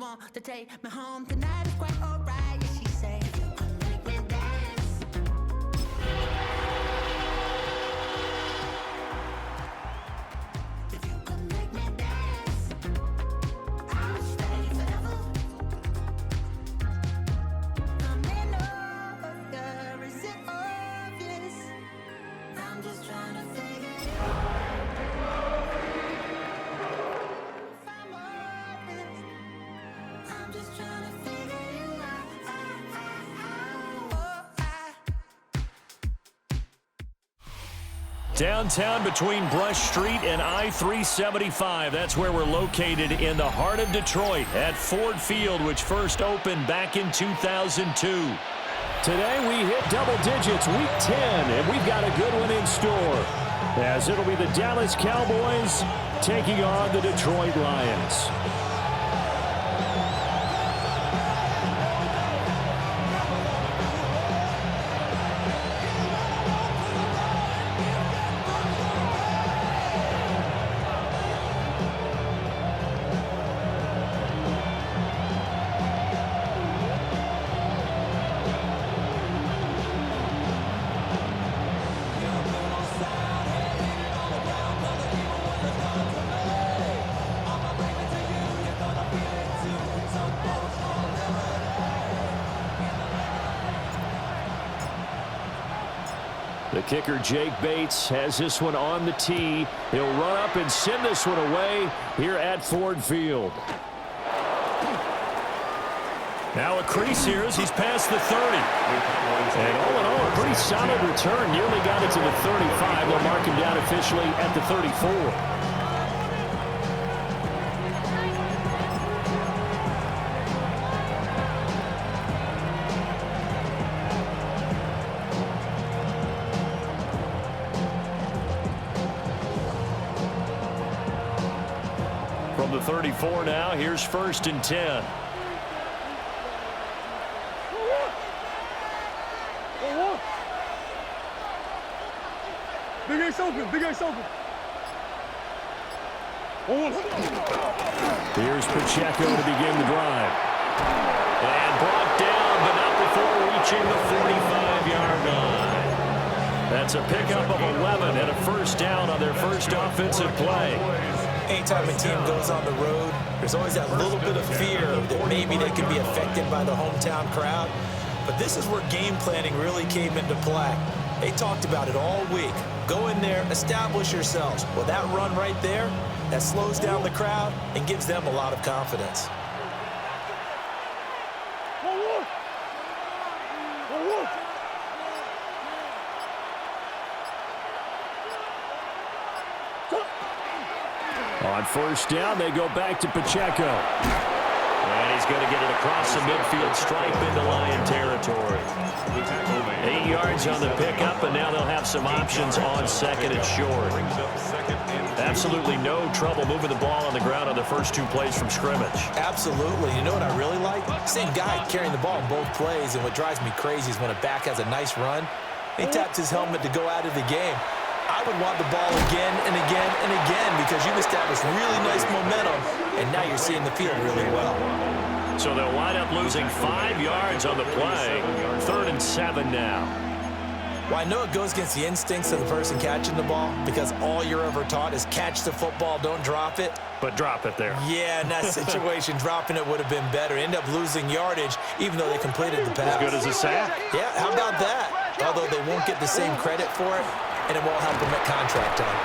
want to take me home tonight. It's quite alright, yeah, she say. Come make me dance. If you come make me dance, I'll stay forever. I'm in over, is it obvious? I'm just trying to figure it out. Downtown between Brush Street and I-375. That's where we're located in the heart of Detroit at Ford Field, which first opened back in 2002. Today we hit double digits, week 10, and we've got a good one in store, as it'll be the Dallas Cowboys taking on the Detroit Lions. The kicker, Jake Bates, has this one on the tee. He'll run up and send this one away here at Ford Field. Now a crease here as he's past the 30. And all in all, a pretty solid return. Nearly got it to the 35. They'll mark him down officially at the 34. From the 34 now, here's 1st and 10. Big Ace open, Big Ace open. Here's Pacheco to begin the drive. And brought down, but not before reaching the 45-yard line. That's a pickup of 11 and a first down on their first offensive play. Anytime a team goes on the road, there's always that little bit of fear that maybe they could be affected by the hometown crowd. But this is where game planning really came into play. They talked about it all week. Go in there, establish yourselves. Well, that run right there, that slows down the crowd and gives them a lot of confidence. On first down, they go back to Pacheco. And he's going to get it across the midfield stripe into Lion territory. 8 yards on the pickup, and now they'll have some options on second and short. Absolutely no trouble moving the ball on the ground on the first 2 plays from scrimmage. Absolutely. You know what I really like? Same guy carrying the ball in both plays, and what drives me crazy is when a back has a nice run, he taps his helmet to go out of the game. I would want the ball again and again and again because you've established really nice momentum, and now you're seeing the field really well. So they'll wind up losing 5 yards on the play. 3rd and 7 now. Well, I know it goes against the instincts of the person catching the ball because all you're ever taught is catch the football, don't drop it. But drop it there. Yeah, in that situation, dropping it would have been better. End up losing yardage even though they completed the pass. As good as a sack. Yeah, how about that? Although they won't get the same credit for it, and it won't help him at contract time.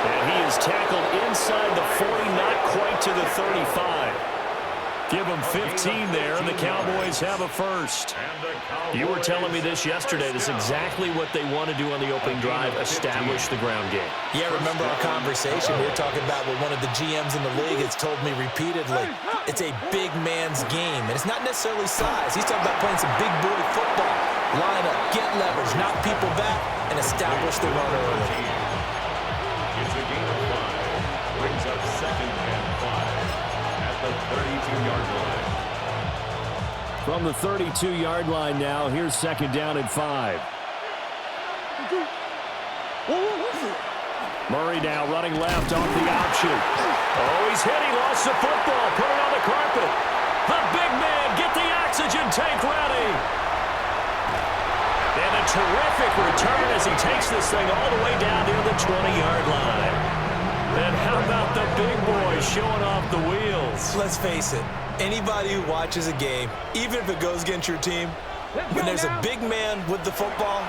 And he is tackled inside the 40, not quite to the 35. Give him 15 there, and the Cowboys have a first. You were telling me this yesterday. This is exactly what they want to do on the opening drive, establish the ground game. Yeah, remember our conversation? We were talking about what one of the GMs in the league has told me repeatedly. It's a big man's game, and it's not necessarily size. He's talking about playing some big boy football. Line up, get leverage, knock people back, and establish the run early. It's a gain of 5. Brings up 2nd and 5 at the 32-yard line. From the 32-yard line now, here's 2nd down and 5. Murray now running left off the option. Oh, he's hit. He lost the football. Put it on the carpet. The big man, get the oxygen tank ready. And a terrific return as he takes this thing all the way down near the 20-yard line. And how about the big boy showing off the wheels? Let's face it, anybody who watches a game, even if it goes against your team, when there's a big man with the football,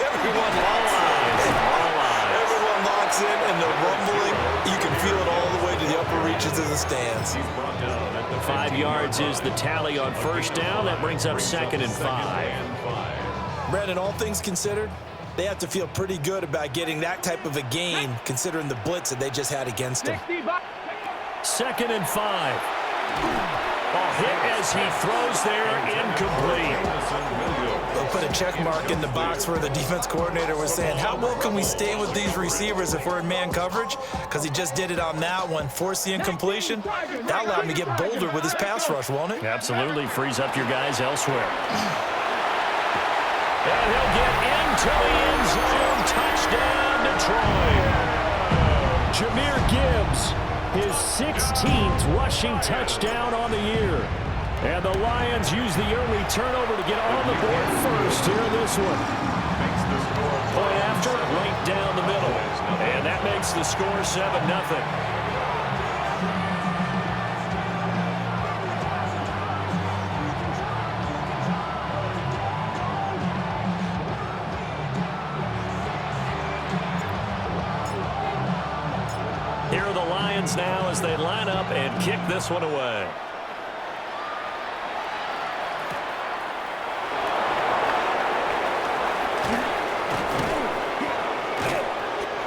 everyone locks in. Everyone locks in, and the rumbling, you can feel it all the way to the upper reaches of the stands. 5 yards is the tally on first down. That brings up 2nd and 5. Brandon, all things considered, they have to feel pretty good about getting that type of a gain, considering the blitz that they just had against them. 2nd and 5. A hit as he throws there, incomplete. They'll put a check mark in the box where the defense coordinator was saying, how well can we stay with these receivers if we're in man coverage? Because he just did it on that one, forced the incompletion. That allowed him to get bolder with his pass rush, won't it? Absolutely, frees up your guys elsewhere. And he'll get into the end zone. Touchdown, Detroit. Jahmyr Gibbs, his 16th rushing touchdown on the year. And the Lions use the early turnover to get on the board first here in this one. Point after, right down the middle. And that makes the score 7-0. Here are the Lions now as they line up and kick this one away.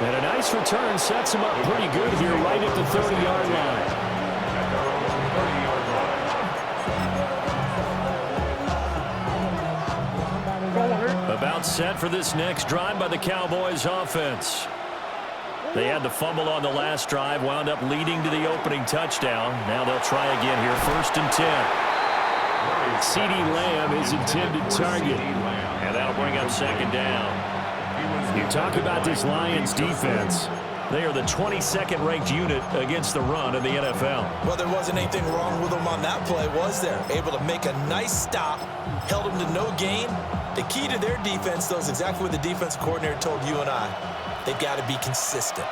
And a nice return sets him up pretty good here right at the 30-yard line. About set for this next drive by the Cowboys offense. They had the fumble on the last drive, wound up leading to the opening touchdown. Now they'll try again here, 1st and 10. CeeDee Lamb is intended target. And that'll bring up 2nd down. You talk about this Lions defense. They are the 22nd ranked unit against the run in the NFL. Well, there wasn't anything wrong with them on that play, was there? Able to make a nice stop, held them to no gain. The key to their defense, though, is exactly what the defense coordinator told you and I. They've got to be consistent.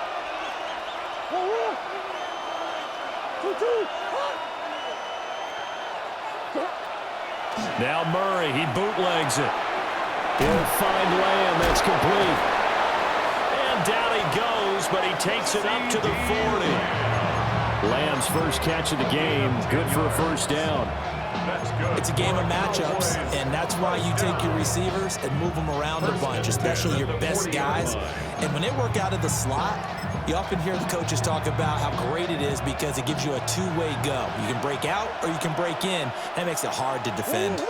Now Murray, he bootlegs it. He'll find Lamb, that's complete. And down he goes, but he takes it up to the 40. Lamb's first catch of the game, good for a 1st down. It's a game of matchups, and that's why you take your receivers and move them around a bunch, especially your best guys. And when they work out of the slot, you often hear the coaches talk about how great it is because it gives you a two-way go. You can break out or you can break in. That makes it hard to defend.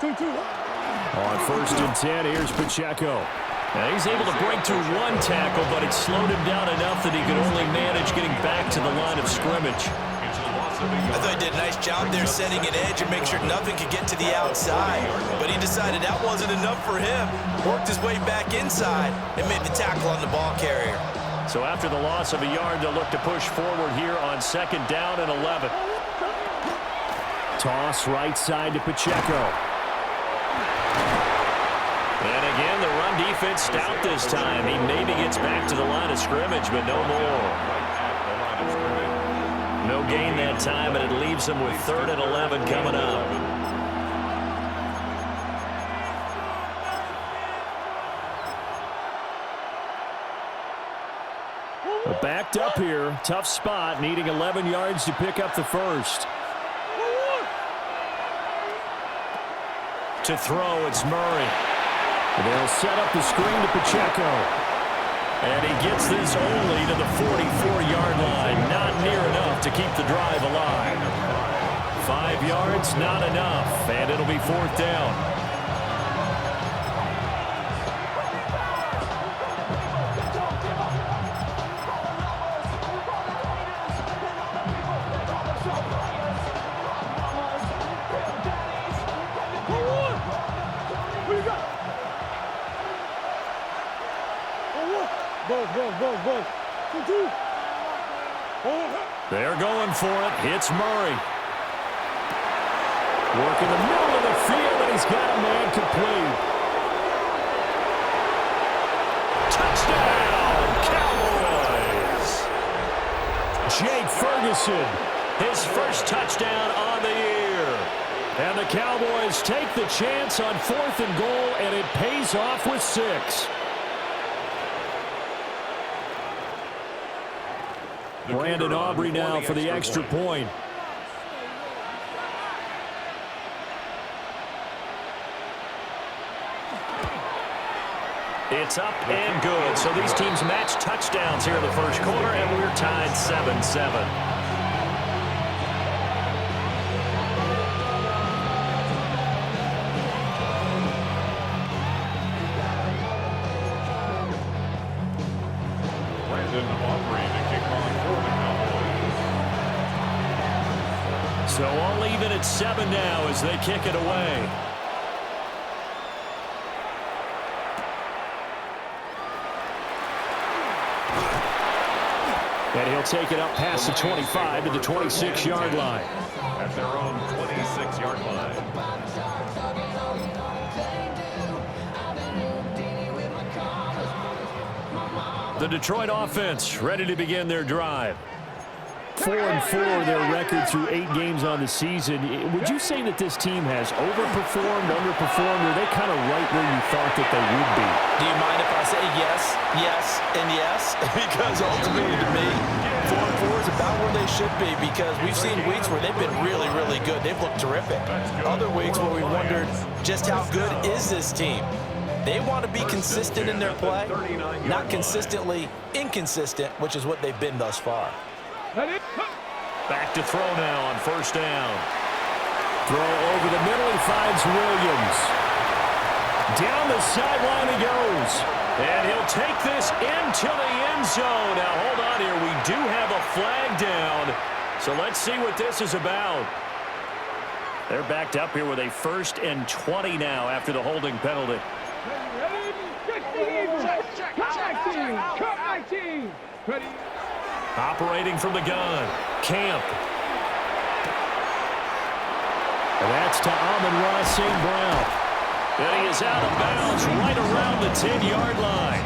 On 1st and 10, here's Pacheco. Now he's able to break through one tackle, but it slowed him down enough that he could only manage getting back to the line of scrimmage. I thought he did a nice job there setting an edge and make sure nothing could get to the outside. But he decided that wasn't enough for him. Worked his way back inside and made the tackle on the ball carrier. So after the loss of a yard, they'll look to push forward here on 2nd down and 11. Toss right side to Pacheco. And again, the run defense stout this time. He maybe gets back to the line of scrimmage, but no more. No gain that time, and it leaves him with 3rd and 11 coming up. Backed up here, tough spot, needing 11 yards to pick up the first. To throw, it's Murray. They'll set up the screen to Pacheco. And he gets this only to the 44-yard line. Not near enough to keep the drive alive. 5 yards, not enough. And it'll be 4th down. They're going for it. Hits Murray. Working the middle of the field, and he's got a man complete. Touchdown, Cowboys! Jake Ferguson, his first touchdown on the year. And the Cowboys take the chance on 4th and goal, and it pays off with 6. Brandon Aubrey now for the extra point. It's up and good. So these teams match touchdowns here in the first quarter, and we're tied 7-7. So all even at 7 now as they kick it away. And he'll take it up past the 25 to the 26-yard line. At their own 26-yard line. The Detroit offense ready to begin their drive. 4-4 their record through 8 games on the season. Would you say that this team has overperformed, underperformed, or are they kind of right where you thought that they would be? Do you mind if I say yes, yes, and yes? Because ultimately to me, 4-4 is about where they should be, because we've seen weeks where they've been really, really good. They've looked terrific. Other weeks where we wondered just how good is this team? They want to be consistent in their play, not consistently inconsistent, which is what they've been thus far. Back to throw now on first down. Throw over the middle. He finds Williams. Down the sideline he goes. And he'll take this into the end zone. Now, hold on here. We do have a flag down. So let's see what this is about. They're backed up here with a 1st and 20 now after the holding penalty. Operating from the gun, Camp. And that's to Amon-Ra St. Brown. And he is out of bounds right around the 10-yard line.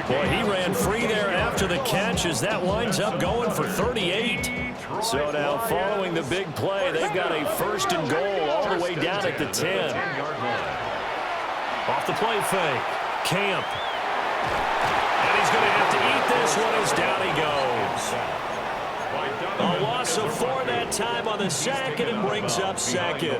Boy, he ran free there after the catch as that winds up going for 38. So now following the big play, they've got a 1st and goal all the way down at the 10. Off the play fake, Camp. And he's going to have to eat this one as down he goes. A loss of 4 that time on the sack, and it brings up 2nd.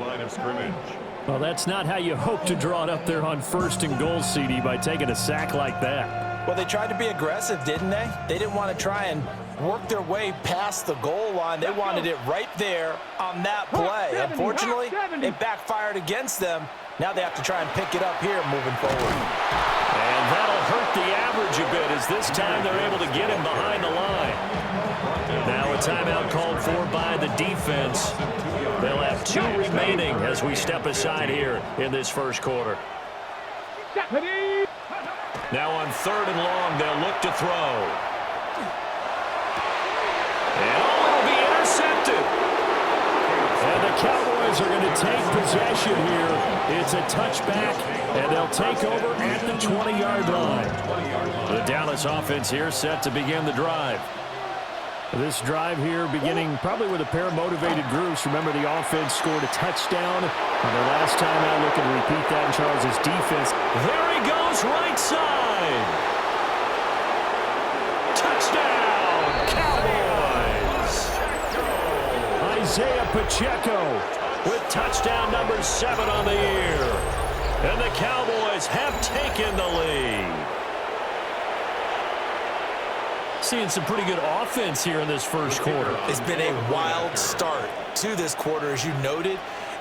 Well, that's not how you hope to draw it up there on 1st and goal, CD, by taking a sack like that. Well, they tried to be aggressive, didn't they? They didn't want to try and work their way past the goal line. They wanted it right there on that play. Unfortunately, it backfired against them. Now they have to try and pick it up here moving forward. And that'll hurt the average a bit as this time they're able to get him behind the line. Now a timeout called for by the defense. They'll have 2 remaining as we step aside here in this first quarter. Now on 3rd and long, they'll look to throw. And it'll be intercepted. And the Cowboys are going to take possession here. It's a touchback, and they'll take over at the 20-yard line. The Dallas offense here set to begin the drive. This drive here beginning probably with a pair of motivated groups. Remember, the offense scored a touchdown on their last time out. Looking to repeat that in Charles' defense. There he goes, right side. Touchdown, Cowboys. Isaiah Pacheco with touchdown number 7 on the year. And the Cowboys have taken the lead. Seeing some pretty good offense here in this first quarter. It's been a wild start to this quarter, as you noted.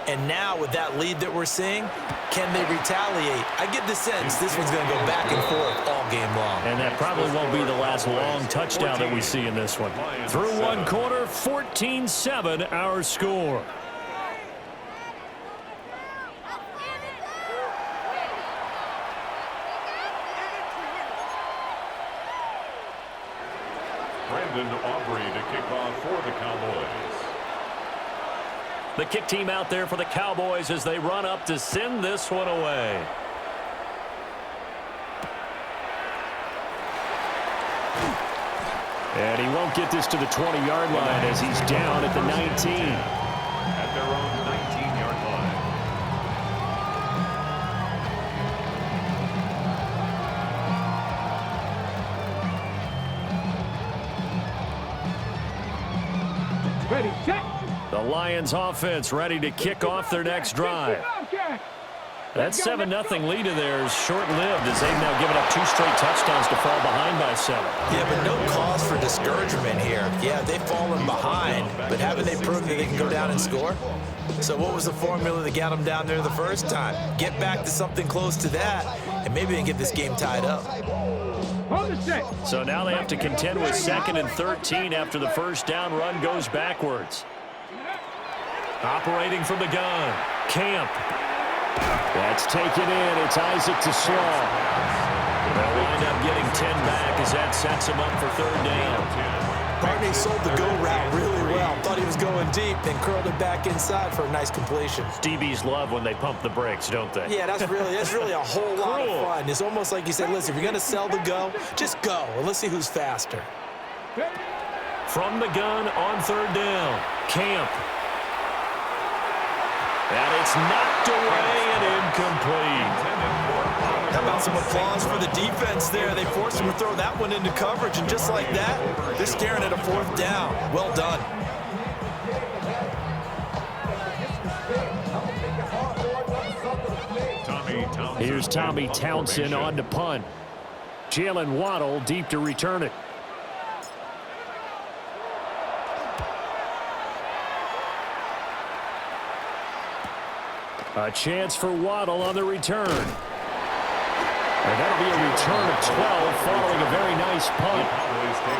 And now with that lead that we're seeing, can they retaliate? I get the sense this one's going to go back and forth all game long. And that probably won't be the last long touchdown that we see in this one. Through one quarter, 14-7 our score. Brandon Aubrey to kick off for the Cowboys. The kick team out there for the Cowboys as they run up to send this one away. And he won't get this to the 20-yard line as he's down at the 19. At their own 19-yard line. Ready, check. The Lions offense ready to kick off their next drive. That 7-0 lead of theirs short-lived as they've now given up 2 straight touchdowns to fall behind by 7. Yeah, but no cause for discouragement here. Yeah, they've fallen behind, but haven't they proven that they can go down and score? So what was the formula that got them down there the first time? Get back to something close to that, and maybe they can get this game tied up. So now they have to contend with 2nd and 13 after the first down run goes backwards. Operating from the gun, Camp. That's taken in. It's Isaac to Slaw. They'll wind up getting 10 back as that sets him up for 3rd down. Barney sold the go route really well. Thought he was going deep, then curled it back inside for a nice completion. DBs love when they pump the brakes, don't they? Yeah, that's really a whole lot of fun. It's almost like you said, listen, if you're going to sell the go, just go. And let's see who's faster. From the gun on 3rd down, Camp. And it's knocked away and incomplete. How about some applause for the defense there? They forced him to throw that one into coverage, and just like that, they're staring at a 4th down. Well done. Here's Tommy Townsend on to punt. Jalen Waddle deep to return it. A chance for Waddle on the return. And that'll be a return of 12 following a very nice punt.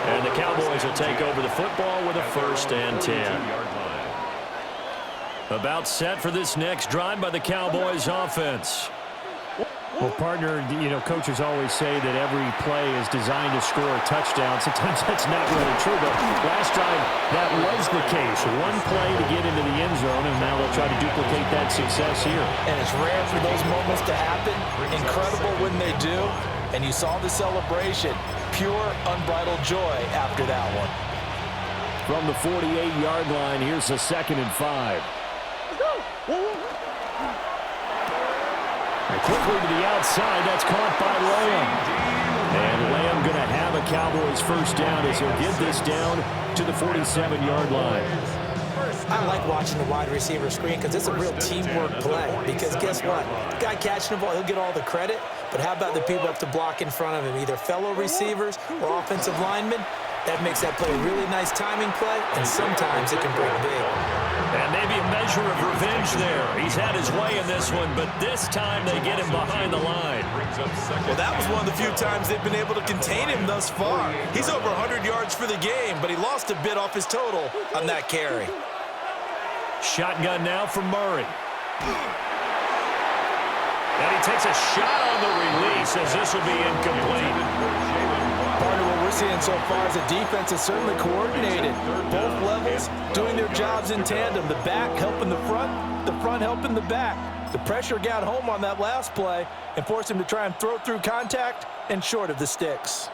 And the Cowboys will take over the football with a 1st and 10. About set for this next drive by the Cowboys offense. Well, partner, coaches always say that every play is designed to score a touchdown. Sometimes that's not really true, but last drive, that was the case. One play to get into the end zone, and now they'll try to duplicate that success here. And it's rare for those moments to happen. Incredible when they do. And you saw the celebration. Pure, unbridled joy after that one. From the 48-yard line, here's a 2nd and 5. And quickly to the outside, that's caught by Lamb. And Lamb going to have a Cowboys 1st down as he'll get this down to the 47-yard line. I like watching the wide receiver screen because it's a real teamwork play. Because guess what? The guy catching the ball, he'll get all the credit. But how about the people up to block in front of him, either fellow receivers or offensive linemen? That makes that play a really nice timing play, and sometimes it can break big. And maybe a measure of revenge there. He's had his way in this one, but this time they get him behind the line. Well, that was one of the few times they've been able to contain him thus far. He's over 100 yards for the game, but he lost a bit off his total on that carry. Shotgun now from Murray. And he takes a shot on the release as this will be incomplete. Part of what we're seeing so far is the defense is certainly coordinated. Both levels doing their jobs in tandem. The back helping the front helping the back. The pressure got home on that last play and forced him to try and throw through contact and short of the sticks.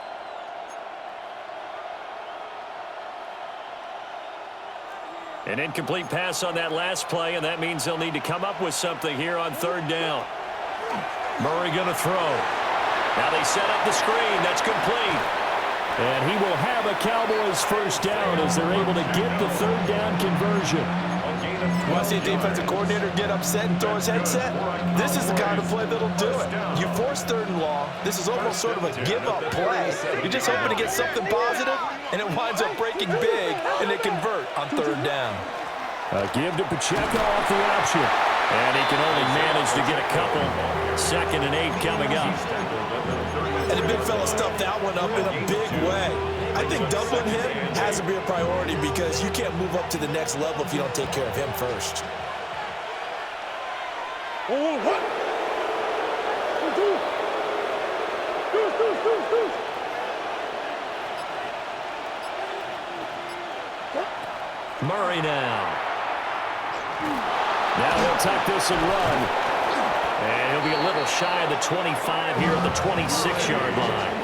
An incomplete pass on that last play, and that means they'll need to come up with something here on 3rd down. Murray going to throw. Now they set up the screen. That's complete. And he will have a Cowboys 1st down as they're able to get the 3rd down conversion. You want to see a defensive coordinator get upset and throw his headset? This is the kind of play that'll do it. You force 3rd and long. This is almost sort of a give-up play. You're just hoping to get something positive, and it winds up breaking big, and they convert on 3rd down. A give to Pacheco off the option. And he can only manage to get a couple. 2nd and 8 coming up. And the big fella stuffed that one up in a big way. I think doubling him has to be a priority because you can't move up to the next level if you don't take care of him first. Murray now. Now he'll tuck this and run. And he'll be a little shy of the 25 here at the 26-yard line.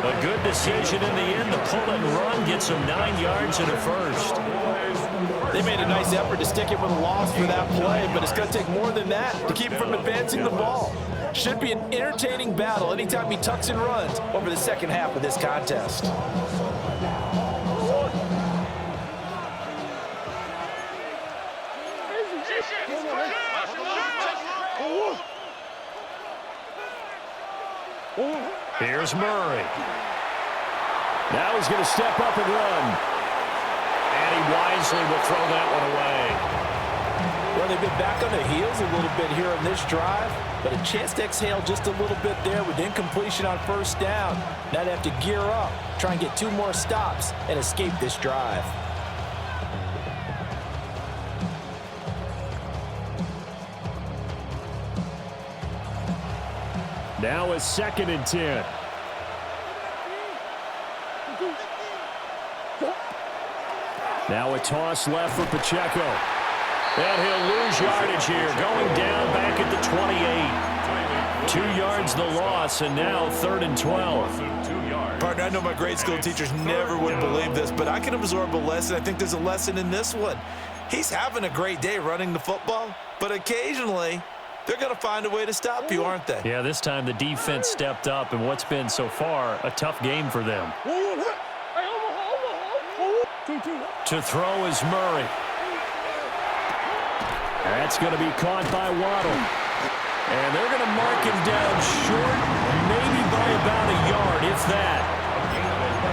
A good decision in the end to pull and run, get some 9 yards and a first. They made a nice effort to stick it with a loss for that play, but it's going to take more than that to keep him from advancing the ball. Should be an entertaining battle anytime he tucks and runs over the second half of this contest. Here's Murray. Now he's going to step up and run. And he wisely will throw that one away. Well, they've been back on their heels a little bit here on this drive, but a chance to exhale just a little bit there with incompletion on first down. Now they have to gear up, try and get 2 more stops, and escape this drive. Now it's 2nd and 10. Now a toss left for Pacheco. And he'll lose yardage here, going down back at the 28. 2 yards the loss, and now 3rd and 12. Partner, I know my grade school teachers never would believe this, but I can absorb a lesson. I think there's a lesson in this one. He's having a great day running the football, but occasionally they're going to find a way to stop you, aren't they? Yeah, this time the defense stepped up in what's been so far a tough game for them. To throw is Murray. That's going to be caught by Waddle. And they're going to mark him down short, maybe by about a yard, if that.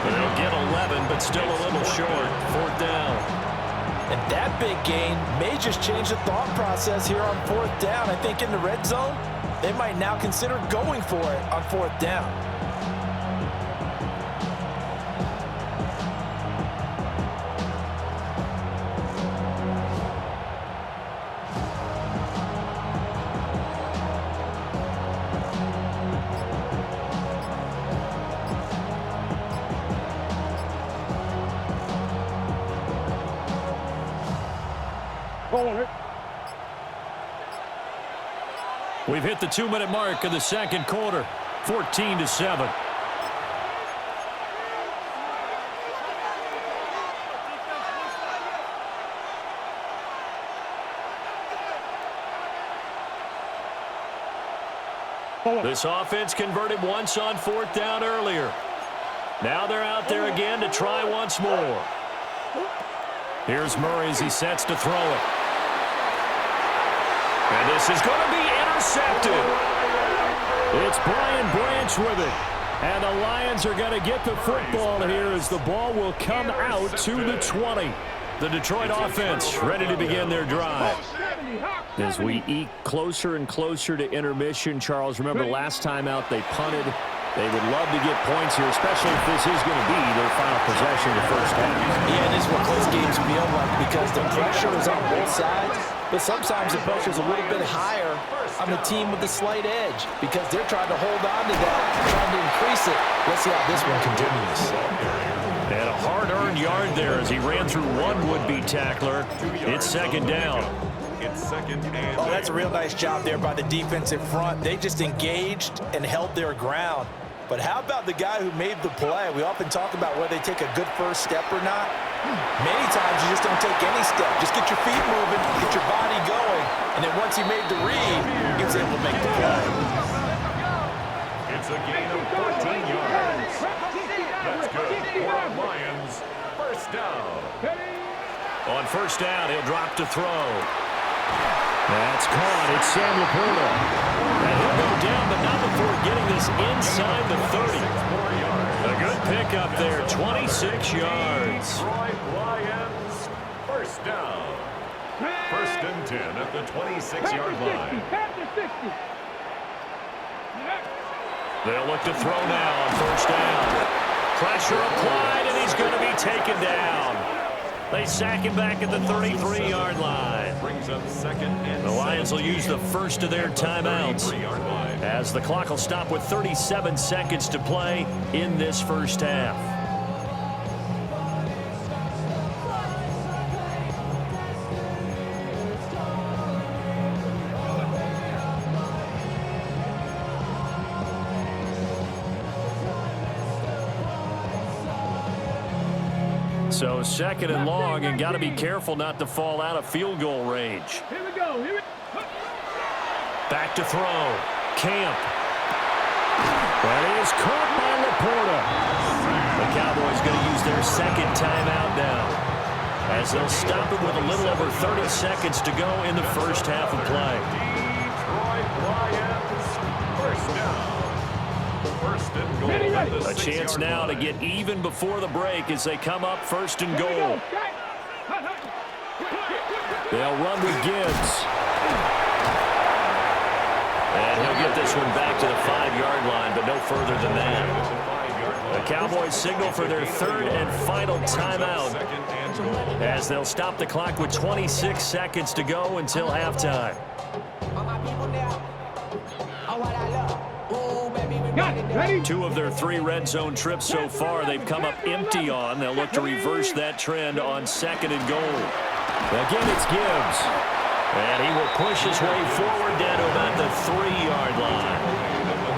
But they'll get 11, but still a little short. 4th down. And that big gain may just change the thought process here on 4th down. I think in the red zone, they might now consider going for it on 4th down. We've hit the 2-minute mark of the second quarter. 14-7. This offense converted once on 4th down earlier. Now they're out there again to try once more. Here's Murray as he sets to throw it. And this is going to be intercepted. It's Brian Branch with it. And the Lions are going to get the football here as the ball will come out to the 20. The Detroit offense ready to begin their drive. As we eke closer and closer to intermission, Charles, remember last time out they punted. They would love to get points here, especially if this is going to be their final possession of the first half. Yeah, this is what close games feel like because the pressure is on both sides, but sometimes the pressure is a little bit higher on the team with the slight edge because they're trying to hold on to that, trying to increase it. Let's see how this one continues. And a hard-earned yard there as he ran through one would-be tackler. It's 2nd down. It's 2nd and Oh, that's a real nice job there by the defensive front. They just engaged and held their ground. But how about the guy who made the play? We often talk about whether they take a good first step or not. Many times you just don't take any step. Just get your feet moving, get your body going, and then once he made the read, he was able to make the play. it's a gain of 14 yards. That's good for our Lions. First down. On first down, he'll drop to throw. That's caught. It's Sam Laporta. And he'll go down, but not before getting this inside the 30. A good pickup there, 26 yards. Detroit Lions. First down. 1st and 10 at the 26-yard line. They'll look to throw now on first down. Pressure applied, and he's going to be taken down. They sack him back at the 33-yard line. Brings up 2nd and The Lions will use the first of their timeouts as the clock will stop with 37 seconds to play in this first half. So second and long, and got to be careful not to fall out of field goal range. Here we go. Back to throw. Camp. That is caught by Laporta. The Cowboys going to use their second timeout now, as they'll stop it with a little over 30 seconds to go in the first half of play. Detroit Lions, first down. First and goal at the A chance 6-yard now to line. get even before the break as they come up first and goal. They'll run with Gibbs. And he'll get this one back to the 5-yard line, but no further than that. The Cowboys signal for their third and final timeout, as they'll stop the clock with 26 seconds to go until halftime. Ready? 2 of their 3 red zone trips so far they've come up empty on. They'll look to reverse that trend on second and goal. Again, it's Gibbs. And he will push his way forward down to about the 3-yard line.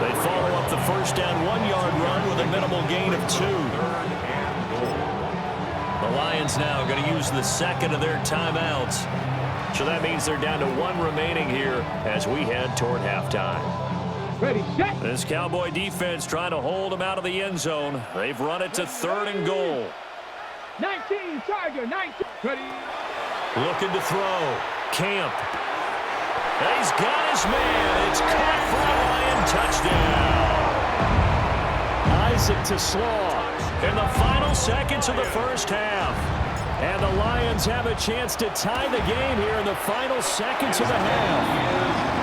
They follow up the first down 1-yard run with a minimal gain of 2. The Lions now going to use the second of their timeouts. So that means they're down to 1 remaining here as we head toward halftime. Ready, set. This Cowboy defense trying to hold them out of the end zone. They've run it to third and goal. 19, Tiger, 19. Ready. Looking to throw. Camp. And he's got his man. It's caught for a Lion touchdown. Isaac to Slaw in the final seconds of the first half. And the Lions have a chance to tie the game here in the final seconds of the half.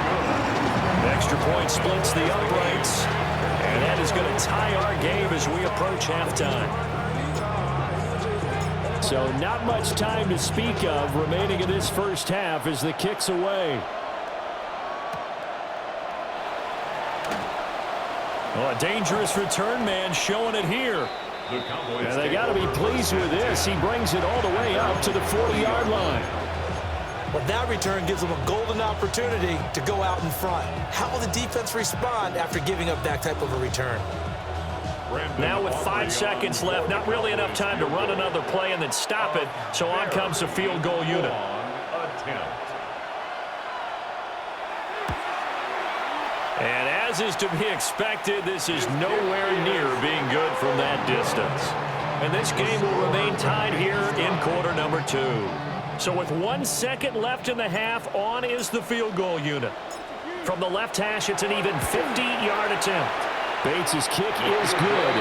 Extra point splits the uprights. And that is going to tie our game as we approach halftime. So not much time to speak of remaining in this first half as the kick's away. Oh, a dangerous return man showing it here. And they got to be pleased with this. He brings it all the way up to the 40-yard line. Well, that return gives them a golden opportunity to go out in front. How will the defense respond after giving up that type of a return? Now with 5 seconds left, not really enough time to run another play and then stop it. So on comes the field goal unit. And as is to be expected, this is nowhere near being good from that distance. And this game will remain tied here in quarter number 2. So with 1 second left in the half, on is the field goal unit. From the left hash, it's an even 50-yard attempt. Bates' kick is good.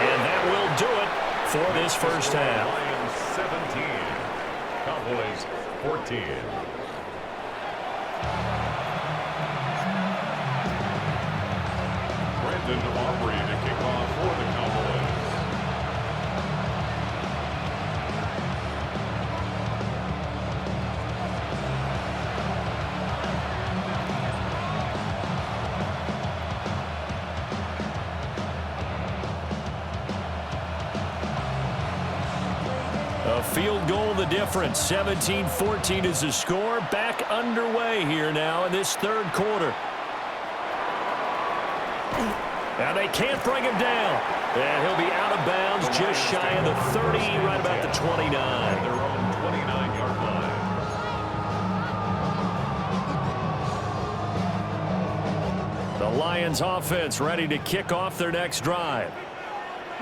And that will do it for this first half. Lions 17, Cowboys 14. Brandon Aubrey to kick off for the Cowboys. A field goal the difference. 17-14 is the score. Back underway here now in this third quarter. Now they can't bring him down. And he'll be out of bounds just shy of the 30, right about the 29. Their own 29-yard line. The Lions offense ready to kick off their next drive.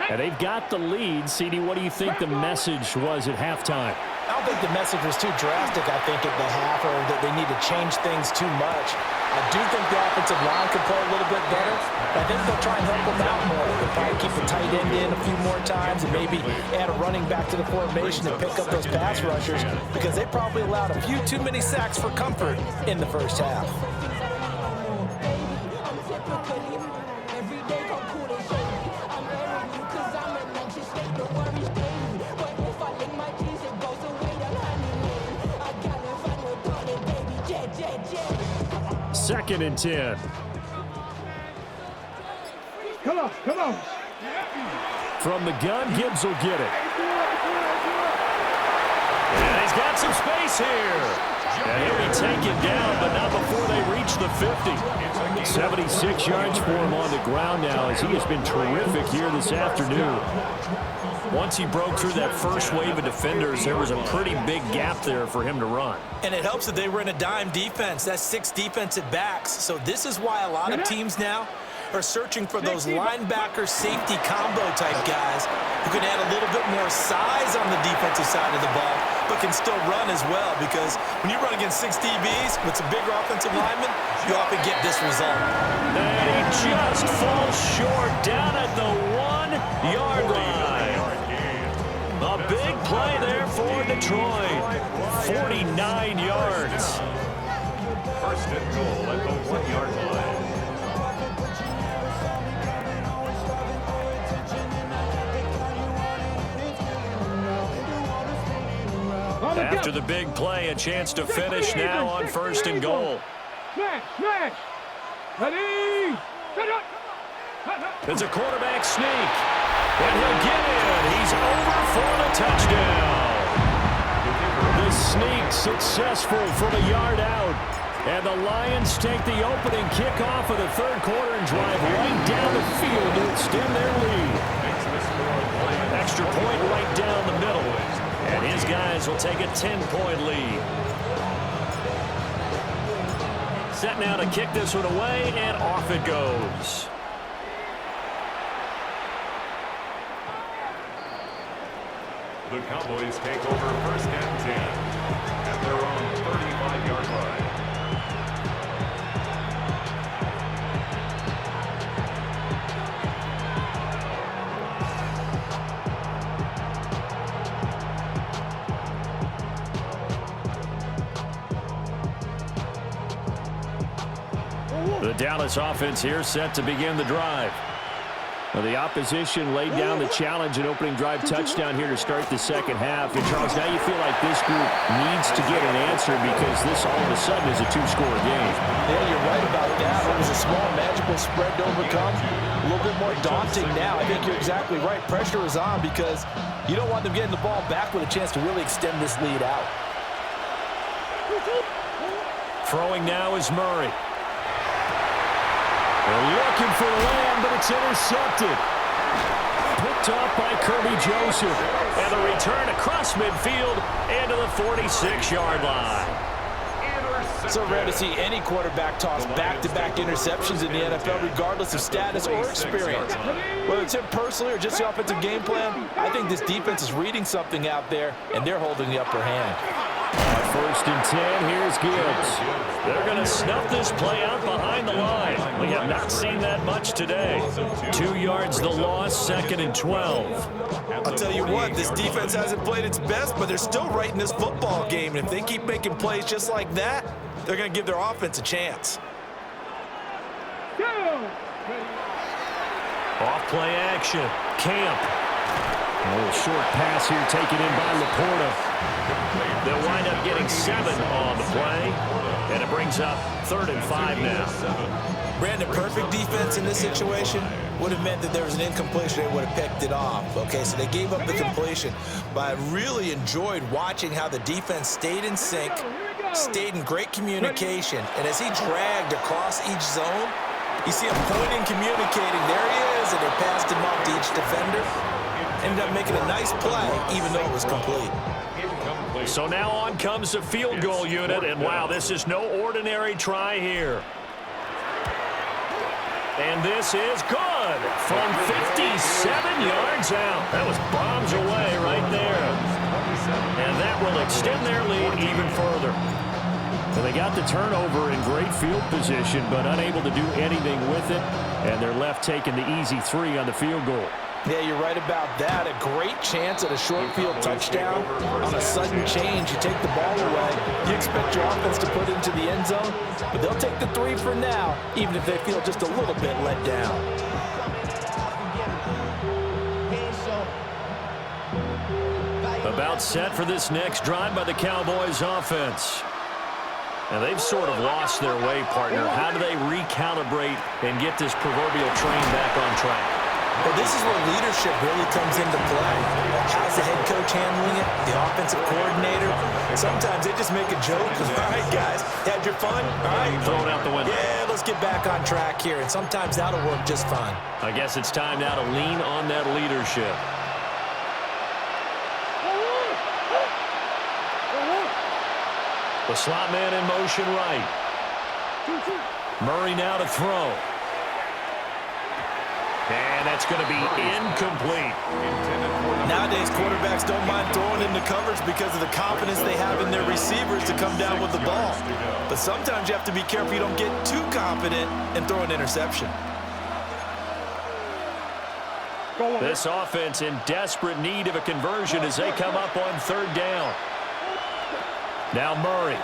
And they've got the lead. CD, what do you think the message was at halftime? I don't think the message was too drastic, I think, at the half, or that they need to change things too much. I do think the offensive line could play a little bit better. I think they'll try and help them out more. They'll probably keep the tight end in a few more times and maybe add a running back to the formation and pick up those pass rushers, because they probably allowed a few too many sacks for comfort in the first half. Second and 10. Come on, come on. From the gun, Gibbs will get it. And he's got some space here. And he'll be taken down, but not before they reach the 50. 76 yards for him on the ground now, as he has been terrific here this afternoon. Once he broke through that first wave of defenders, there was a pretty big gap there for him to run. And it helps that they were in a dime defense. That's 6 defensive backs. So this is why a lot of teams now are searching for those linebacker safety combo type guys who can add a little bit more size on the defensive side of the ball, but can still run as well, because when you run against 6 DBs with some bigger offensive linemen, you often get this result. And he just falls short down at the 1-yard line. A big play there for Detroit. 49 yards. First and goal at the 1-yard line. After the big play, a chance to finish now on first and goal. Smash, smash. Ready. It's a quarterback sneak. And he'll get in. He's over for the touchdown. The sneak successful from a yard out. And the Lions take the opening kickoff of the third quarter and drive right down the field to extend their lead. Extra point right down the middle. And his guys will take a 10-point lead. Set now to kick this one away, and off it goes. The Cowboys take over first and 10 at their own 35-yard line. The Dallas offense here set to begin the drive. Well, the opposition laid down the challenge and opening drive touchdown here to start the second half. And, Charles, now you feel like this group needs to get an answer because this all of a sudden is a 2-score game. Yeah, you're right about that. It was a small magical spread to overcome. A little bit more daunting now. I think you're exactly right. Pressure is on because you don't want them getting the ball back with a chance to really extend this lead out. Throwing now is Murray. They're looking for Lamb, but it's intercepted. Picked up by Kirby Joseph. And the return across midfield into the 46-yard line. So rare to see any quarterback toss back-to-back interceptions in the NFL, regardless of status or experience. Whether it's him personally or just the offensive game plan, I think this defense is reading something out there, and they're holding the upper hand. First and 10, here's Gibbs. They're going to snuff this play out behind the line. We have not seen that much today. 2 yards the loss, second and 12. I'll tell you what, this defense hasn't played its best, but they're still right in this football game. And if they keep making plays just like that, they're going to give their offense a chance. Off play action. Camp. A little short pass here taken in by Laporta. They'll wind up getting 7 on the play. And it brings up 3rd and 5 now. Brandon, perfect defense in this situation would have meant that there was an incompletion. They would have picked it off. Okay, so they gave up the completion. But I really enjoyed watching how the defense stayed in sync, stayed in great communication. And as he dragged across each zone, you see him pointing, communicating. There he is, and they passed him off to each defender. Ended up making a nice play, even though it was complete. So now on comes the field goal unit, and wow, this is no ordinary try here. And this is good from 57 yards out. That was bombs away right there. And that will extend their lead even further. And they got the turnover in great field position, but unable to do anything with it. And they're left taking the easy 3 on the field goal. Yeah, you're right about that. A great chance at a short field touchdown. On a sudden change, you take the ball away. You expect your offense to put it into the end zone, but they'll take the 3 for now, even if they feel just a little bit let down. About set for this next drive by the Cowboys offense. And they've sort of lost their way, partner. How do they recalibrate and get this proverbial train back on track? Well, this is where leadership really comes into play. How's the head coach handling it? The offensive coordinator? Sometimes they just make a joke. All right, guys, had your fun? All right. Throw it out the window. Yeah, let's get back on track here, and sometimes that'll work just fine. I guess it's time now to lean on that leadership. The slot man in motion right. Murray now to throw. And that's going to be incomplete. Nowadays, quarterbacks don't mind throwing into coverage because of the confidence they have in their receivers to come down with the ball. But sometimes you have to be careful you don't get too confident and throw an interception. This offense in desperate need of a conversion as they come up on third down. Now Murray.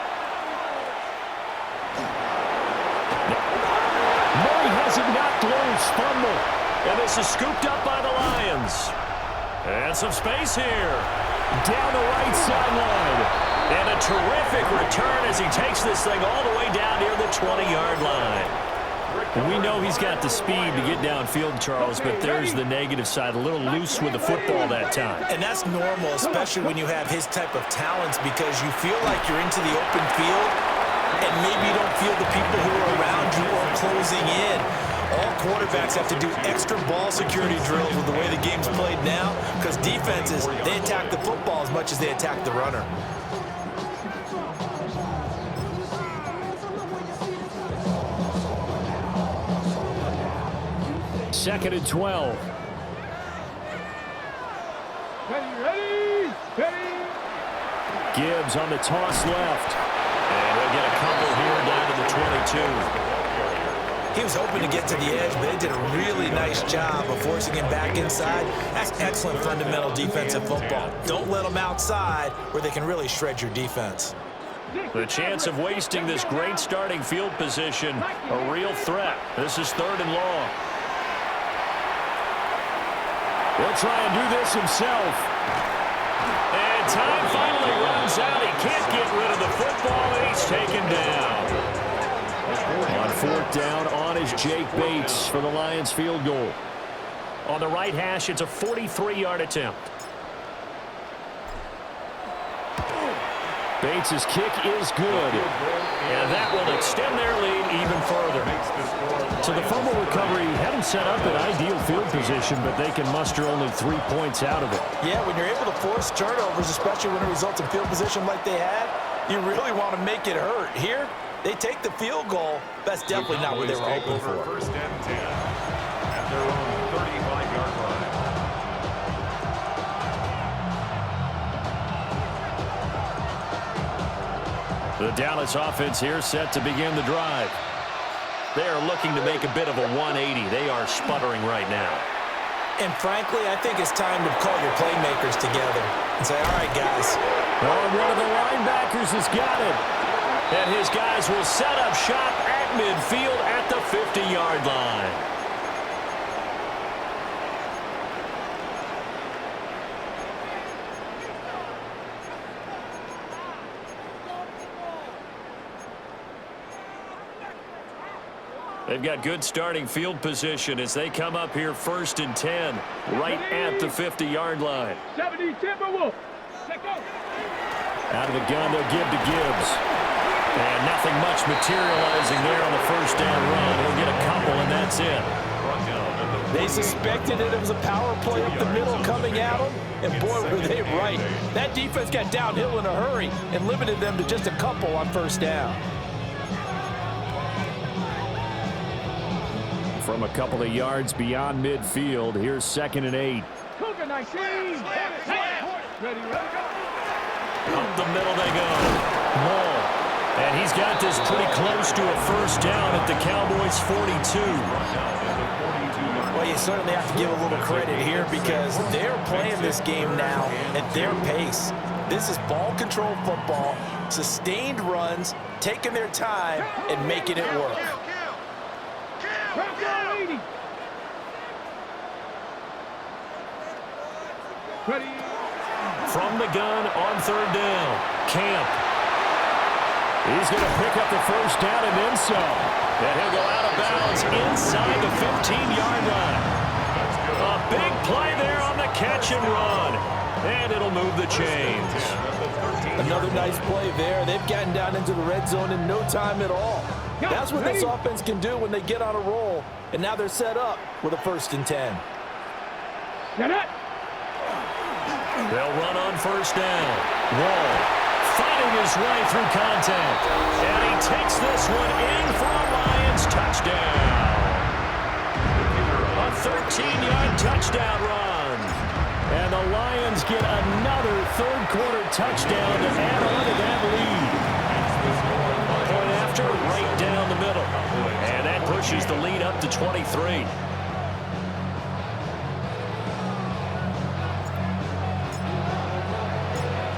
Murray has it knocked loose. Fumble. And this is scooped up by the Lions. And some space here. Down the right sideline. And a terrific return as he takes this thing all the way down near the 20-yard line. We know he's got the speed to get downfield, Charles, but there's the negative side. A little loose with the football that time. And that's normal, especially when you have his type of talents, because you feel like you're into the open field and maybe you don't feel the people who are around you or closing in. All quarterbacks have to do extra ball security drills with the way the game's played now, because defenses, they attack the football as much as they attack the runner. Second and 12. Ready. Gibbs on the toss left. And he'll get a couple here down to the 22. He was hoping to get to the edge, but they did a really nice job of forcing him back inside. That's excellent fundamental defensive football. Don't let them outside where they can really shred your defense. The chance of wasting this great starting field position, a real threat. This is third and long. He'll try and do this himself. And time finally runs out. He can't get rid of the football, and he's taken down. On fourth down, on is Jake Bates for the Lions field goal. On the right hash, it's a 43-yard attempt. Bates' kick is good. And that will extend their lead even further. So the fumble recovery had them set up in ideal field position, but they can muster only 3 points out of it. Yeah, when you're able to force turnovers, especially when it results in field position like they had, you really want to make it hurt. Here, they take the field goal. That's definitely not what they were hoping for. First and 10 at their own 35-yard line. The Dallas offense here set to begin the drive. They are looking to make a bit of a 180. They are sputtering right now. And frankly, I think it's time to call your playmakers together and say, all right, guys. Oh, one of the linebackers has got it. And his guys will set up shop at midfield at the 50-yard line. They've got good starting field position as they come up here first and 10, right at the 50-yard line. 70 Timberwolves. Let go. Out of the gun, they'll give to Gibbs. And nothing much materializing there on the first down run. He'll get a couple, and that's it. They suspected that it was a power play up the middle coming at them, and boy, were they right. That defense got downhill in a hurry and limited them to just a couple on first down. From a couple of yards beyond midfield, here's second and 8. Cougar 19. Ready, go. Up the middle they go. Wall. And he's got this pretty close to a first down at the Cowboys' 42. Well, you certainly have to give a little credit here because they're playing this game now at their pace. This is ball control football, sustained runs, taking their time, and making it work. Ready. From the gun on third down, Camp. He's going to pick up the first down and then some. And he'll go out of bounds inside the 15-yard line. catch and run. And it'll move the chains. Another nice play there. They've gotten down into the red zone in no time at all. That's what this offense can do when they get on a roll. And now they're set up with a 1st and 10. Get it. They'll run on 1st down. Wall fighting his way through contact. And he takes this one in for a Lions touchdown. A 13-yard touchdown run. And the Lions get another third-quarter touchdown to add on to that lead. Point after, right down the middle. And that pushes the lead up to 23.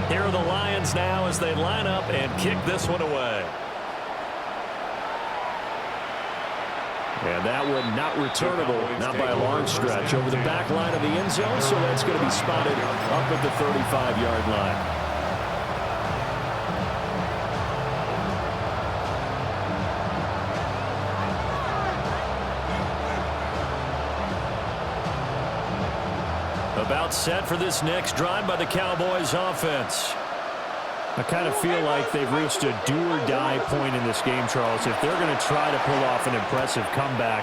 Here are the Lions now as they line up and kick this one away. And that one not returnable, not by a long stretch, over the back line of the end zone, so that's going to be spotted up at the 35-yard line. About set for this next drive by the Cowboys offense. I kind of feel like they've reached a do-or-die point in this game, Charles. If they're going to try to pull off an impressive comeback,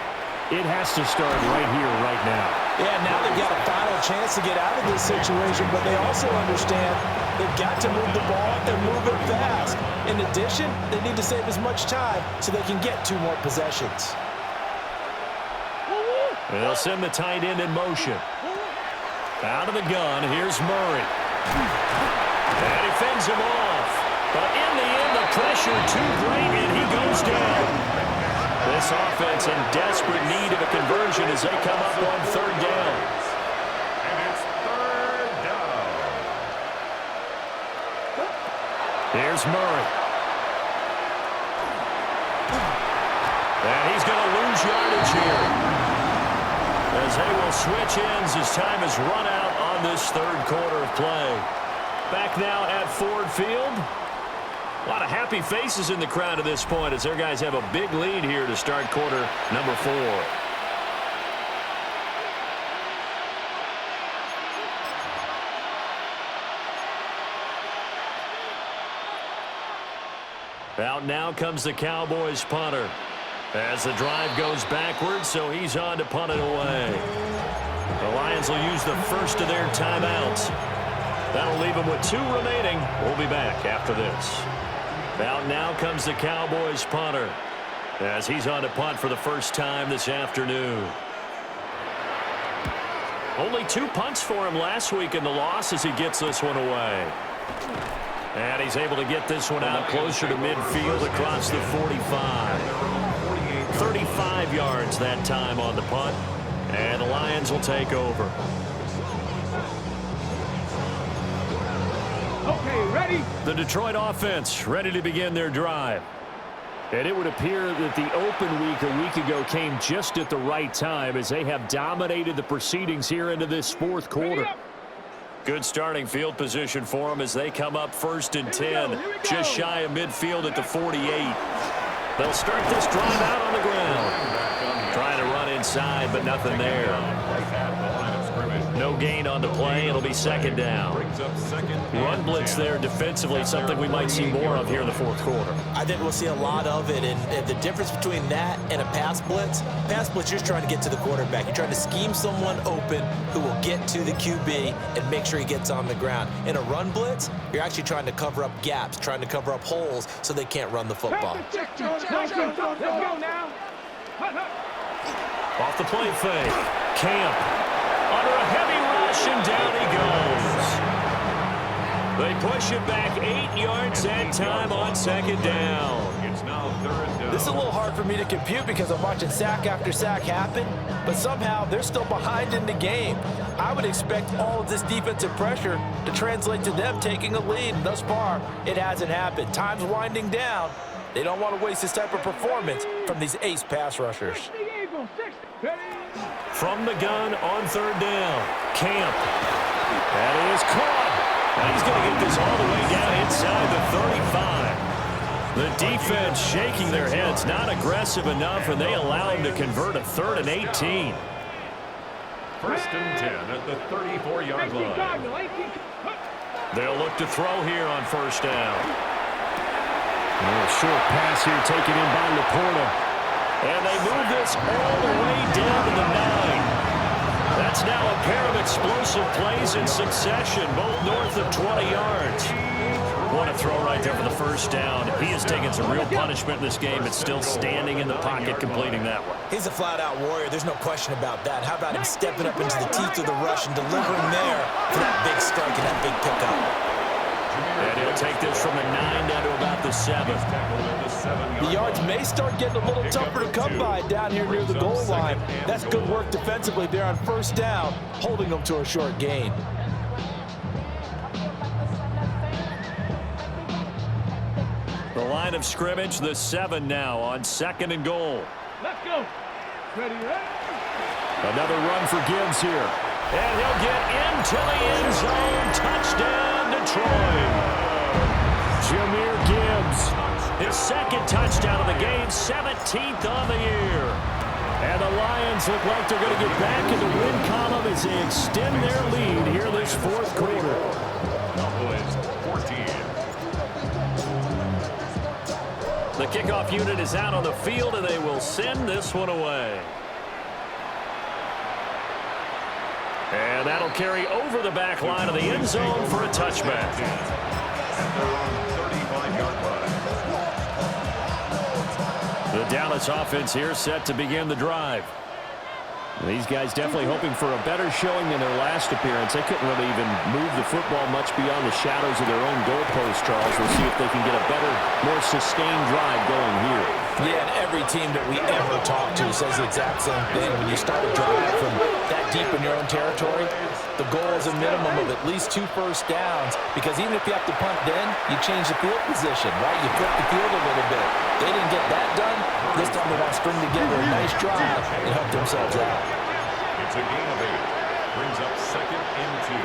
it has to start right here, right now. Yeah, now they've got a final chance to get out of this situation, but they also understand they've got to move the ball and move it fast. In addition, they need to save as much time so they can get 2 more possessions. They'll send the tight end in motion. Out of the gun, here's Murray. And he fends him off. But in the end, the pressure too great, and he goes down. This offense in desperate need of a conversion as they come up on 3rd down. And it's 3rd down. Here's Murray. And he's going to lose yardage here, as they will switch ends as time is run out on this 3rd quarter of play. Back now at Ford Field. A lot of happy faces in the crowd at this point as their guys have a big lead here to start quarter number 4. Out now comes the Cowboys punter as the drive goes backwards, so he's on to punt it away. The Lions will use the first of their timeouts. That'll leave them with 2 remaining. We'll be back after this. Out now comes the Cowboys punter as he's on to punt for the first time this afternoon. Only 2 punts for him last week in the loss as he gets this one away. And he's able to get this one out closer to midfield across the 45. 35 yards that time on the punt. And the Lions will take over. Okay, ready? The Detroit offense ready to begin their drive. And it would appear that the open week a week ago came just at the right time as they have dominated the proceedings here into this 4th quarter. Good starting field position for them as they come up 1st and 10, just shy of midfield at the 48. They'll start this drive out on the ground. Trying to run inside, but nothing there. No gain on the play. It'll be 2nd down. Run blitz there defensively, something we might see more of here in the 4th quarter. I think we'll see a lot of it, and the difference between that and a pass blitz, you're just trying to get to the quarterback. You're trying to scheme someone open who will get to the QB and make sure he gets on the ground. In a run blitz, you're actually trying to cover up gaps, trying to cover up holes so they can't run the football. Let's go now. Off the play fake. Camp under a heavy rush, and down he goes. They push it back 8 yards that time on 2nd down. It's now 3rd down. This is a little hard for me to compute because I'm watching sack after sack happen, but somehow they're still behind in the game. I would expect all of this defensive pressure to translate to them taking a lead, and thus far, it hasn't happened. Time's winding down. They don't want to waste this type of performance from these ace pass rushers. From the gun on 3rd down, Camp. That is caught. And he's going to get this all the way down inside the 35. The defense shaking their heads, not aggressive enough, and they allow him to convert a 3rd and 18. First and 10 at the 34-yard line. They'll look to throw here on first down. A short pass here taken in by Laporta. And they move this all the way down to the 9. That's now a pair of explosive plays in succession, both north of 20 yards. What a throw right there for the first down. He has taken some real punishment in this game, but still standing in the pocket completing that one. He's a flat-out warrior. There's no question about that. How about him stepping up into the teeth of the rush and delivering there for that big strike and that big pickup? And he'll take this from the 9 down to about the 7. The yards may start getting a little tougher to come by down here near the goal line. That's good work defensively there on first down, holding them to a short gain. The line of scrimmage, the 7 now on 2nd and goal. Let's go. Ready, ready. Another run for Gibbs here. And he'll get into the end zone. Touchdown, Detroit. Jahmyr Gibbs, his 2nd touchdown of the game, 17th on the year. And the Lions look like they're going to get back in the win column as they extend their lead here this 4th quarter. Cowboys 14. The kickoff unit is out on the field, and they will send this one away. And that'll carry over the back line of the end zone for a touchback. At their own 35-yard line. The Dallas offense here set to begin the drive. These guys definitely hoping for a better showing than their last appearance. They couldn't really even move the football much beyond the shadows of their own goalpost, Charles. We'll see if they can get a better, more sustained drive going here. Yeah, and every team that we ever talk to says the exact same thing. When you start a drive from that deep in your own territory, the goal is a minimum of at least 2 first downs, because even if you have to punt then, you change the field position, right? You flip the field a little bit. They didn't get that done. This time they want to string together a nice drive and help themselves out. It's a gain of 8. Brings up 2nd and 2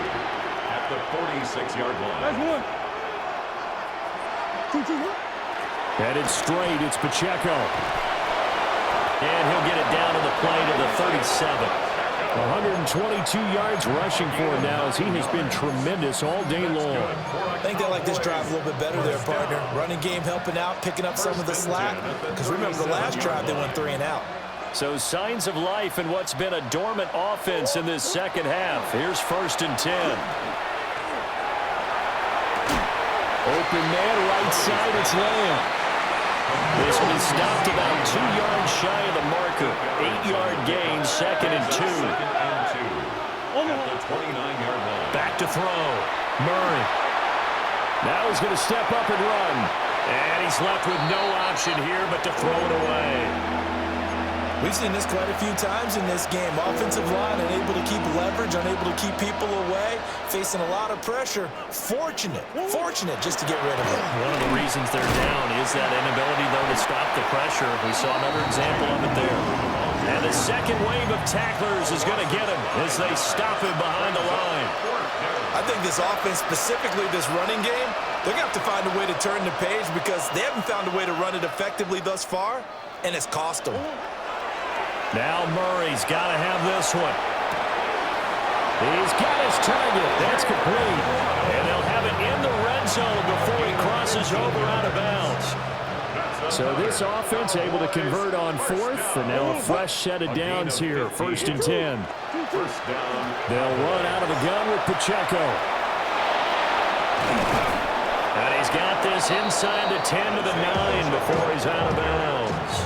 at the 46-yard line. That's one. Headed straight, it's Pacheco. And he'll get it down to the play to the 37. 122 yards rushing for him now, as he has been tremendous all day long. I think they like this drive a little bit better there, partner. Running game helping out, picking up some of the slack. Because remember, the last drive they went 3 and out. So signs of life in what's been a dormant offense in this second half. Here's 1st and 10. Open man, right side, it's Lamb. This one is stopped about 2 yards shy of the marker. 8-yard gain, 2nd and 2. At the 29-yard line. Back to throw. Murray. Now he's going to step up and run. And he's left with no option here but to throw it away. We've seen this quite a few times in this game. Offensive line unable to keep leverage, unable to keep people away, facing a lot of pressure. Fortunate just to get rid of it. One of the reasons they're down is that inability, though, to stop the pressure. We saw another example of it there. And the second wave of tacklers is going to get him as they stop him behind the line. I think this offense, specifically this running game, they're going to have to find a way to turn the page, because they haven't found a way to run it effectively thus far, and it's cost them. Now Murray's got to have this one. He's got his target. That's complete. And they'll have it in the red zone before he crosses over out of bounds. So this offense able to convert on 4th, and now a fresh set of downs here. 1st and 10. First down. They'll run out of the gun with Pacheco. And he's got this inside the 10 to the 9 before he's out of bounds.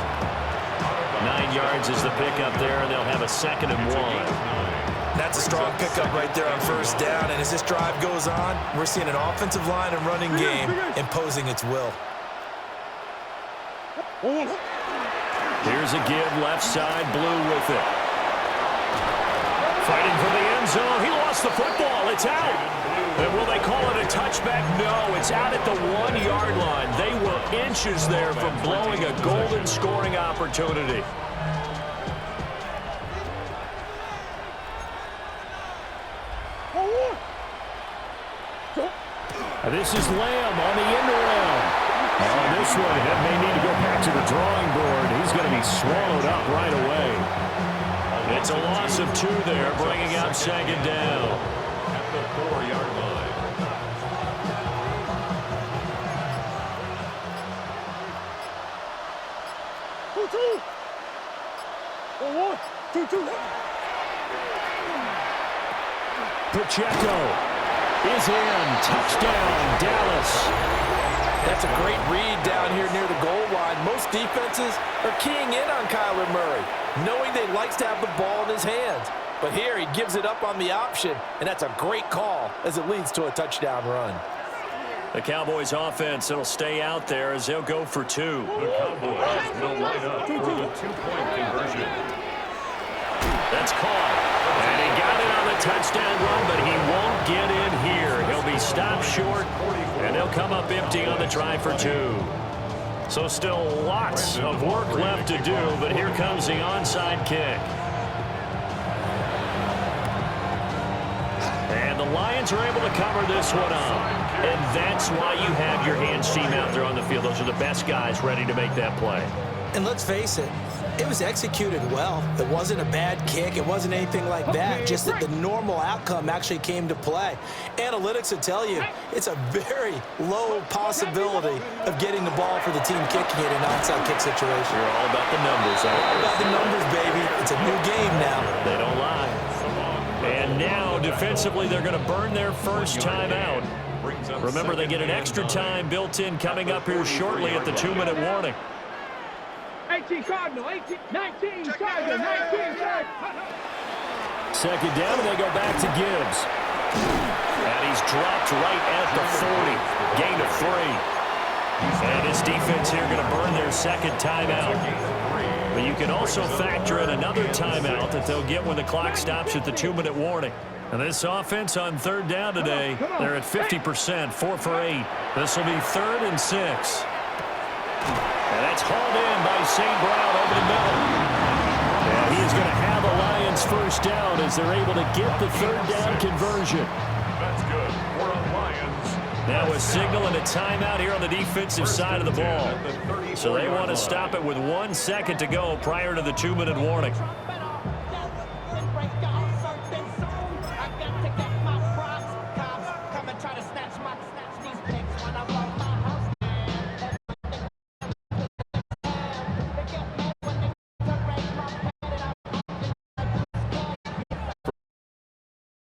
9 yards is the pickup there, and they'll have a 2nd and 1. That's a strong pickup right there on first down, and as this drive goes on, we're seeing an offensive line and running game imposing its will. Here's a give, left side, Blue with it. Fighting for the end zone. He lost the football. It's out. And will they call it a touchback? No, it's out at the 1-yard line. They were inches there from blowing a golden scoring opportunity. This is Lamb on the end around. On this one, that may need to go back to the drawing board. He's going to be swallowed up right away. The It's a loss of 2 there, bringing up second down. At the 4-yard line. Pacheco is in. Touchdown, Dallas. That's a great read down here near the goal line. Most defenses are keying in on Kyler Murray, knowing they likes to have the ball in his hands. But here he gives it up on the option, and that's a great call as it leads to a touchdown run. The Cowboys offense, it'll stay out there as they'll go for 2. The Cowboys will line up for the 2-point conversion. That's caught. And he got it on the touchdown run, but he won't get in here. He'll be stopped short, and they'll come up empty on the try for 2. So still lots of work left to do, but here comes the onside kick. And the Lions are able to cover this one up. And that's why you have your hands team out there on the field. Those are the best guys ready to make that play. And let's face it, it was executed well. It wasn't a bad kick. It wasn't anything like that. Just that the normal outcome actually came to play. Analytics will tell you it's a very low possibility of getting the ball for the team kicking it in an onside kick situation. You're all about the numbers. All about the numbers, baby. It's a new game now. They don't lie. And now, defensively, they're going to burn their first time out. Remember, they get an extra time built in coming up here shortly at the 2-minute warning. 18 Cardinal, 18, 19 Charger, 19 Charger. Second down, and they go back to Gibbs. And he's dropped right at the 40. Gain of 3. And this defense here going to burn their second timeout. But you can also factor in another timeout that they'll get when the clock stops at the 2-minute warning. And this offense on third down today, they're at 50%, 4 for 8. This will be 3rd and 6. And that's hauled in by St. Brown over the middle. And he is going to have a Lions first down as they're able to get the 3rd down conversion. That's good for the Lions. Now a signal and a timeout here on the defensive side of the ball. So they want to stop it with 1 second to go prior to the 2-minute warning.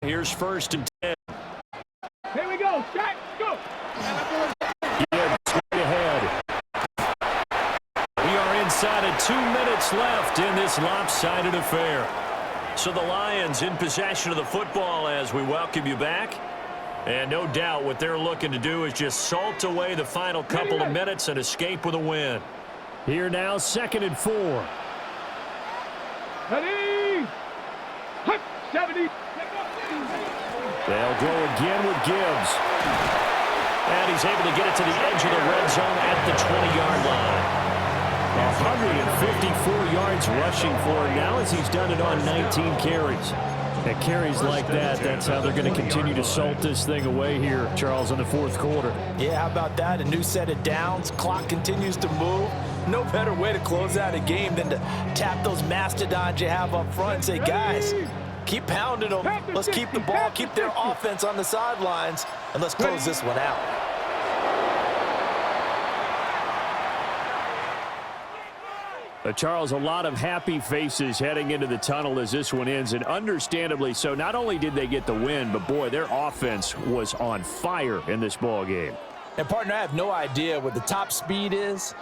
Here's 1st and 10. Here we go, Jack, go. Gibbs straight ahead. We are inside of 2 minutes left in this lopsided affair. So the Lions in possession of the football as we welcome you back. And no doubt what they're looking to do is just salt away the final couple of minutes and escape with a win. Here now, 2nd and 4. Ready? Hut, 70. They'll go again with Gibbs. And he's able to get it to the edge of the red zone at the 20-yard line. 154 yards rushing for him now as he's done it on 19 carries. And carries like that, that's how they're going to continue to salt this thing away here, Charles, in the 4th quarter. Yeah, how about that? A new set of downs. Clock continues to move. No better way to close out a game than to tap those mastodons you have up front and say, guys, keep pounding them. Let's keep the ball, keep their offense on the sidelines, and let's close this one out. Charles, a lot of happy faces heading into the tunnel as this one ends, and understandably so. Not only did they get the win, but, boy, their offense was on fire in this ball game. And, partner, I have no idea what the top speed is.